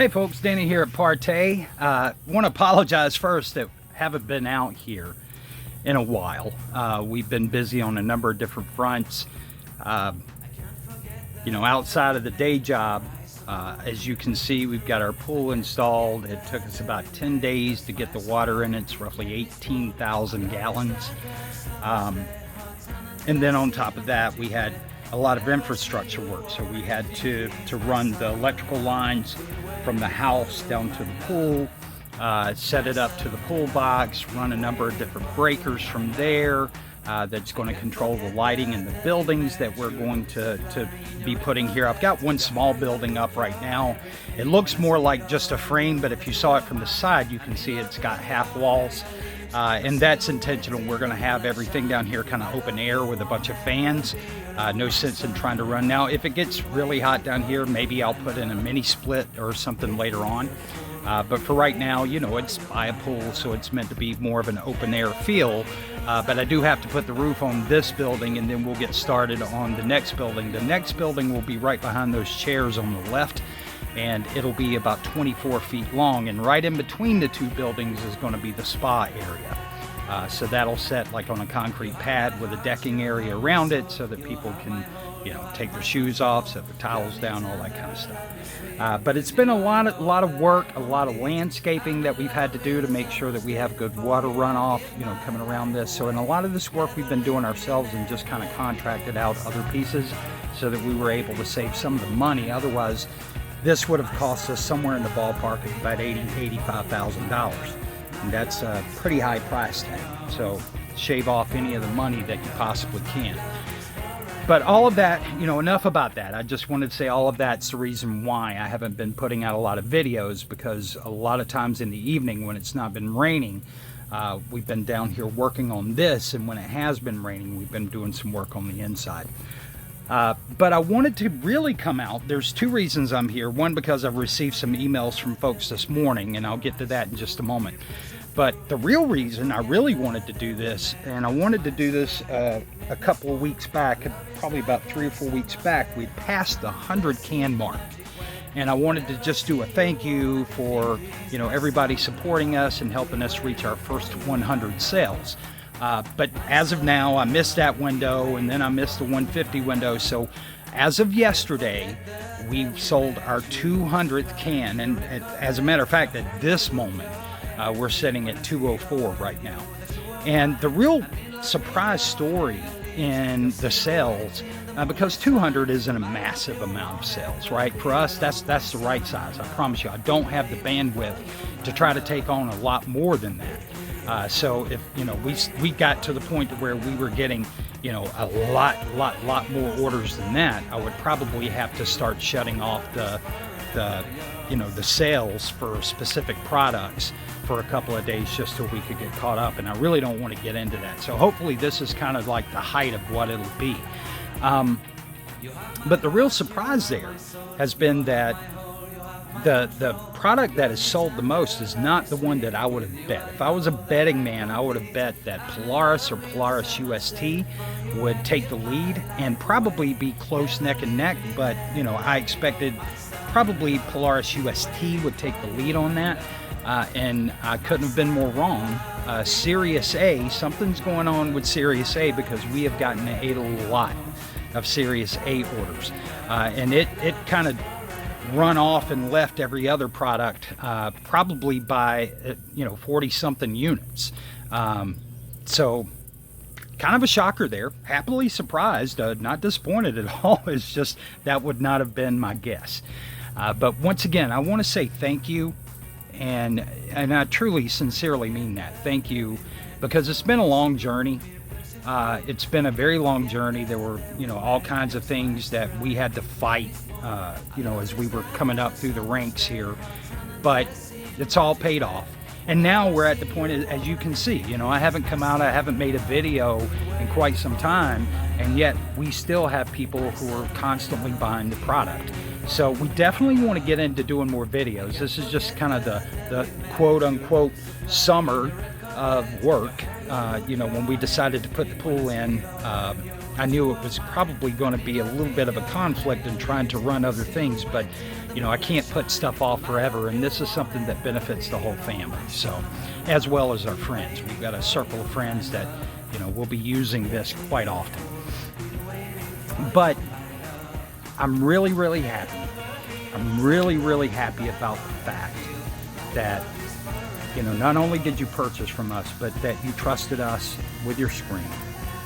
Hey folks, Danny here at PARTAY. Want to apologize first that haven't been out here in a while. We've been busy on a number of different fronts. Outside of the day job, as you can see, we've got our pool installed. It took us about 10 days to get the water in. It's roughly 18,000 gallons. And then on top of that, we had a lot of infrastructure work. So we had to run the electrical lines from the house down to the pool, set it up to the pool box, run a number of different breakers from there. That's going to control the lighting in the buildings that we're going to be putting here. I've got one small building up right now. It looks more like just a frame, but if you saw it from the side, you can see it's got half walls. And that's intentional. We're going to have everything down here kind of open air with a bunch of fans. No sense in trying to run. Now, if it gets really hot down here, maybe I'll put in a mini split or something later on. But for right now, it's by a pool, so it's meant to be more of an open air feel. But I do have to put the roof on this building, and then we'll get started on the next building. The next building will be right behind those chairs on the left, and it'll be about 24 feet long. And right in between the two buildings is going to be the spa area. So that'll set like on a concrete pad with a decking area around it so that people can, take their shoes off, set their towels down, all that kind of stuff. But it's been a lot of work, a lot of landscaping that we've had to do to make sure that we have good water runoff, coming around this. So in a lot of this work we've been doing ourselves and just kind of contracted out other pieces so that we were able to save some of the money. Otherwise, this would have cost us somewhere in the ballpark of about $85,000. And that's a pretty high price tag. So shave off any of the money that you possibly can. But all of that, enough about that. I just wanted to say all of that's the reason why I haven't been putting out a lot of videos, because a lot of times in the evening when it's not been raining, we've been down here working on this, and when it has been raining, we've been doing some work on the inside. But I wanted to really come out. There's two reasons I'm here. One, because I've received some emails from folks this morning, and I'll get to that in just a moment. But the real reason I really wanted to do this, and I wanted to do this a couple of weeks back, probably about 3 or 4 weeks back, we passed the 100 can mark. And I wanted to just do a thank you for, everybody supporting us and helping us reach our first 100 sales. But as of now, I missed that window, and then I missed the 150 window. So as of yesterday, we've sold our 200th can. And as a matter of fact, at this moment, we're sitting at 204 right now. And the real surprise story in the sales, because 200 isn't a massive amount of sales, right? For us, that's the right size. I promise you, I don't have the bandwidth to try to take on a lot more than that. So if we got to the point to where we were getting a lot more orders than that, I would probably have to start shutting off the sales for specific products for a couple of days just so we could get caught up, and I really don't want to get into that. So hopefully this is kind of like the height of what it'll be. But the real surprise there has been that the product that is sold the most is not the one that I would have bet. If I was a betting man, I would have bet that Polaris or Polaris UST would take the lead and probably be close neck and neck, but I expected probably Polaris UST would take the lead on that, and I couldn't have been more wrong. Sirius A, something's going on with Sirius A, because we have gotten a lot of Sirius A orders, and it kind of run off and left every other product, probably by 40 something units. So kind of a shocker there. Happily surprised, not disappointed at all. It's just that would not have been my guess. But once again, I want to say thank you, and I truly, sincerely mean that. Thank you, because it's been a long journey. It's been a very long journey. There were, all kinds of things that we had to fight, as we were coming up through the ranks here. But it's all paid off. And now we're at the point, as you can see, I haven't come out, I haven't made a video in quite some time, and yet we still have people who are constantly buying the product. So we definitely want to get into doing more videos. This is just kind of the quote-unquote summer of work. When we decided to put the pool in, I knew it was probably going to be a little bit of a conflict in trying to run other things, but I can't put stuff off forever, and this is something that benefits the whole family. So, as well as our friends, we've got a circle of friends that will be using this quite often. But I'm really, really happy. I'm really, really happy about the fact that not only did you purchase from us, but that you trusted us with your screen.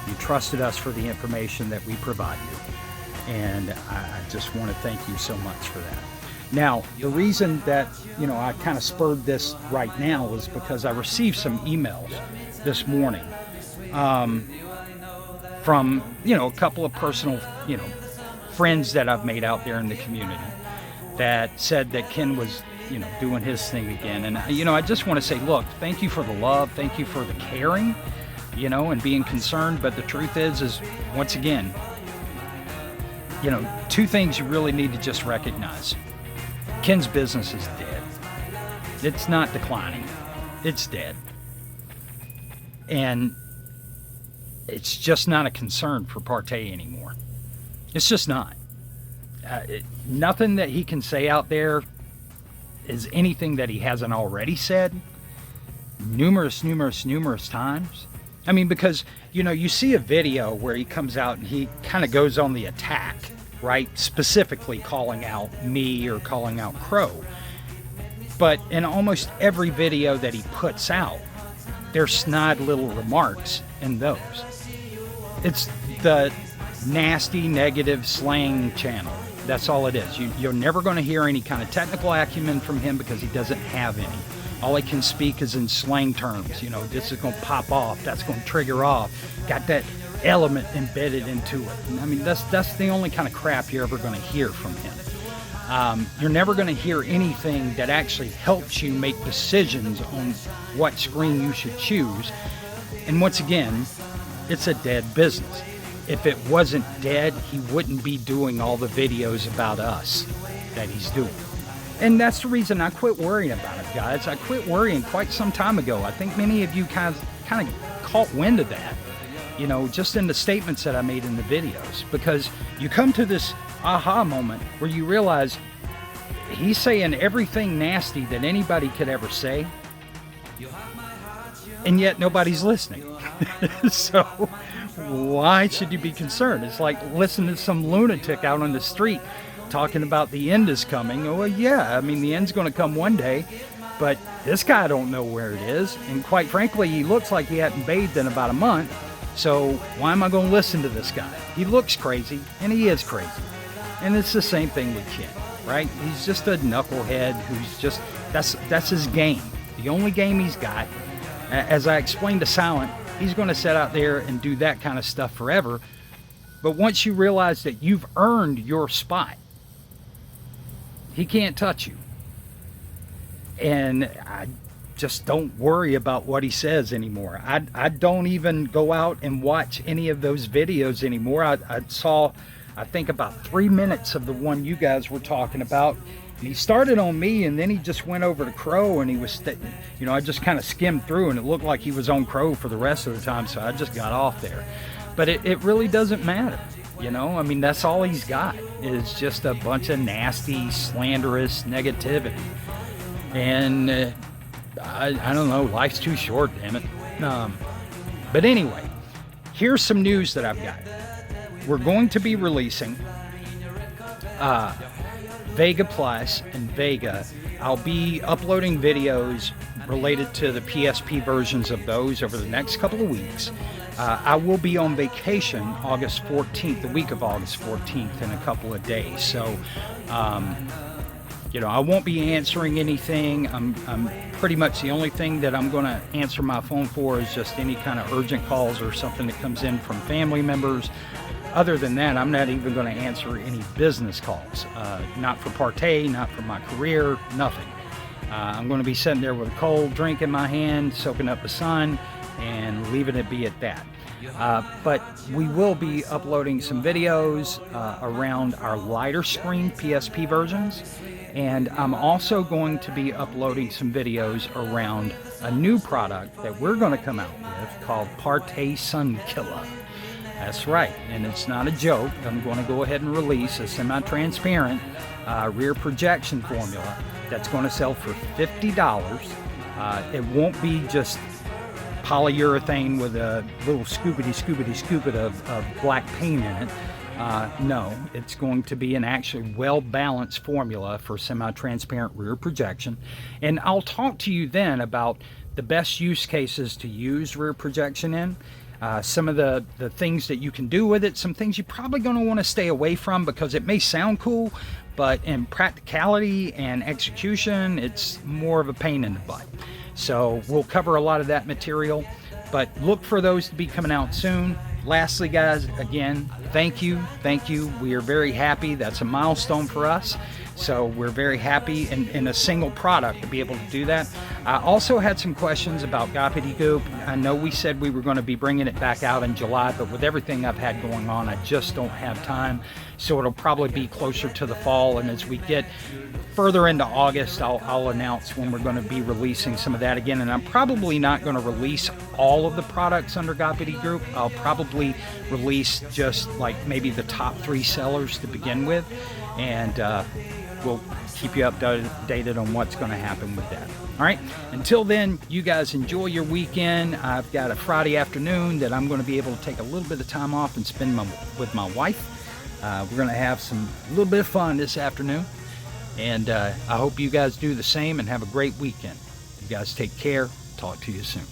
You trusted us for the information that we provide you. And I just want to thank you so much for that. Now, the reason that, I kind of spurred this right now is because I received some emails this morning from, a couple of personal, friends that I've made out there in the community that said that Ken was, doing his thing again. And, I just want to say, look, thank you for the love. Thank you for the caring, and being concerned. But the truth is once again, two things you really need to just recognize. Ken's business is dead. It's not declining. It's dead. And it's just not a concern for PARTAY anymore. It's just not. Nothing that he can say out there is anything that he hasn't already said numerous times. I mean, because, you see a video where he comes out and he kind of goes on the attack, right? Specifically calling out me or calling out Crow. But in almost every video that he puts out, there's snide little remarks in those. It's the nasty, negative slang channel. That's all it is. You're never going to hear any kind of technical acumen from him because he doesn't have any. All he can speak is in slang terms. This is going to pop off. That's going to trigger off. Got that element embedded into it. I mean, that's the only kind of crap you're ever going to hear from him. You're never going to hear anything that actually helps you make decisions on what screen you should choose. And once again, it's a dead business. If it wasn't dead, he wouldn't be doing all the videos about us that he's doing. And that's the reason I quit worrying about it, guys. I quit worrying quite some time ago. I think many of you kind of caught wind of that, just in the statements that I made in the videos. Because you come to this aha moment where you realize he's saying everything nasty that anybody could ever say, and yet nobody's listening. So why should you be concerned? It's like listening to some lunatic out on the street talking about the end is coming. Oh, well, yeah, I mean, the end's going to come one day, but this guy don't know where it is. And quite frankly, he looks like he hadn't bathed in about a month. So why am I going to listen to this guy? He looks crazy, and he is crazy. And it's the same thing with Ken, right? He's just a knucklehead who's just, that's his game. The only game he's got. As I explained to Silent, he's going to sit out there and do that kind of stuff forever. But once you realize that you've earned your spot, he can't touch you. And I just don't worry about what he says anymore. I don't even go out and watch any of those videos anymore. I saw, I think, about 3 minutes of the one you guys were talking about. And he started on me, and then he just went over to Crow, and he was, I just kind of skimmed through, and it looked like he was on Crow for the rest of the time, so I just got off there. But it really doesn't matter, I mean, that's all he's got is just a bunch of nasty, slanderous negativity. And I don't know, life's too short, damn it. But anyway, here's some news that I've got. We're going to be releasing Vega Plus and Vega. I'll be uploading videos related to the PSP versions of those over the next couple of weeks. I will be on vacation August 14th, the week of August 14th, in a couple of days. So, I won't be answering anything. I'm pretty much the only thing that I'm going to answer my phone for is just any kind of urgent calls or something that comes in from family members. Other than that, I'm not even going to answer any business calls. Not for PARTAY, not for my career, nothing. I'm going to be sitting there with a cold drink in my hand, soaking up the sun, and leaving it be at that. But we will be uploading some videos around our lighter screen PSP versions. And I'm also going to be uploading some videos around a new product that we're going to come out with called PARTAY Sun Killer. That's right, and it's not a joke. I'm going to go ahead and release a semi-transparent rear projection formula that's going to sell for $50. It won't be just polyurethane with a little scoopity of black paint in it. No, it's going to be an actually well-balanced formula for semi-transparent rear projection. And I'll talk to you then about the best use cases to use rear projection in. Some of the things that you can do with it, some things you're probably going to want to stay away from because it may sound cool, but in practicality and execution, it's more of a pain in the butt. So we'll cover a lot of that material, but look for those to be coming out soon. Lastly, guys, again, thank you. We are very happy. That's a milestone for us. So we're very happy in a single product to be able to do that. I also had some questions about Goppity Goop. I know we said we were going to be bringing it back out in July, but with everything I've had going on, I just don't have time. So it'll probably be closer to the fall. And as we get further into August, I'll announce when we're going to be releasing some of that again. And I'm probably not going to release all of the products under Goppity Group. I'll probably release just like maybe the top 3 sellers to begin with. And we'll keep you updated on what's going to happen with that. All right, until then, you guys enjoy your weekend. I've got a Friday afternoon that I'm going to be able to take a little bit of time off and spend with my wife. We're going to have a little bit of fun this afternoon, and I hope you guys do the same and have a great weekend. You guys take care. Talk to you soon.